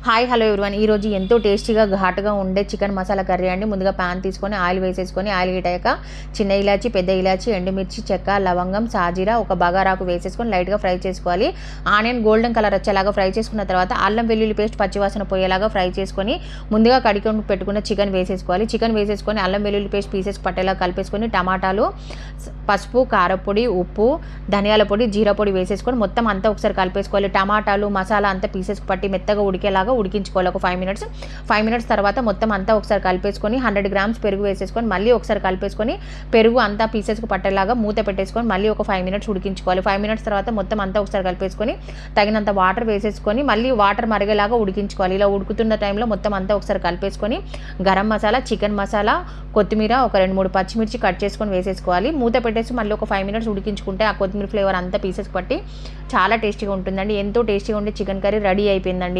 Hi hello everyone. ఈరోజు ఎంతో టేస్టీగా ఘాటుగా ఉండే చికెన్ మసాలా కర్రీ అండి. ముందుగా ప్యాన్ తీసుకొని ఆయిల్ వేసేసుకొని ఆయిల్ హీట్ అయ్యాక చిన్న ఇలాచి, పెద్ద ఇలాచి, ఎండుమిర్చి, చెక్క, లవంగం, సాజీరా, ఒక బగారాకు వేసేసుకొని లైట్గా ఫ్రై చేసుకోవాలి. ఆనియన్ గోల్డెన్ కలర్ వచ్చేలాగా ఫ్రై చేసుకున్న తర్వాత అల్లం వెల్లుల్లి పేస్ట్ పచ్చివాసన పోయేలాగా ఫ్రై చేసుకొని ముందుగా కడిగి పెట్టుకున్న చికెన్ వేసేసుకోవాలి. చికెన్ వేసేసుకొని అల్లం వెల్లుల్లి పేస్ట్ పీసెస్ పట్టేలా కలిపేసుకొని టమాటాలు, పసుపు, కారపొడి, ఉప్పు, ధనియాల పొడి, జీరా పొడి వేసేసుకొని మొత్తం అంతా ఒకసారి కలిపేసుకోవాలి. టమాటాలు మసాలా అంతా పీసెస్కి పట్టి మెత్తగా ఉడికేలాగా ఉడికించుకోవాలి. ఒక 5 మినిట్స్ తర్వాత మొత్తం అంతా ఒకసారి కలిపేసుకొని 100 గ్రామ్స్ పెరుగు వేసేసుకొని మళ్ళీ ఒకసారి కలిపేసుకొని పెరుగు అంతా పీసెస్కి పట్టేలాగా మూత పెట్టేసుకొని మళ్ళీ ఒక 5 మినిట్స్ ఉడికించుకోవాలి. 5 మినిట్స్ తర్వాత మొత్తం అంతా ఒకసారి కలిపేసుకొని తగినంత వాటర్ వేసేసుకొని మళ్ళీ వాటర్ మరిగేలాగా ఉడికించుకోవాలి. ఇలా ఉడుకుతున్న టైంలో మొత్తం అంతా ఒకసారి కలిపేసుకొని గరం మసాలా, చికెన్ మసాలా, కొత్తిమీర, ఒక 2-3 పచ్చిమిర్చి కట్ చేసుకొని వేసేసుకోవాలి. మూత పెట్టేసి మళ్ళీ ఒక 5 మినిట్స్ ఉడికించుకుంటే ఆ కొత్తిమీర ఫ్లేవర్ అంతా పీసెస్కి పట్టి చాలా టేస్టీగా ఉంటుందండి. ఎంతో టేస్టీగా ఉండే చికెన్ కర్రీ రెడీ అయిపోయిందండి.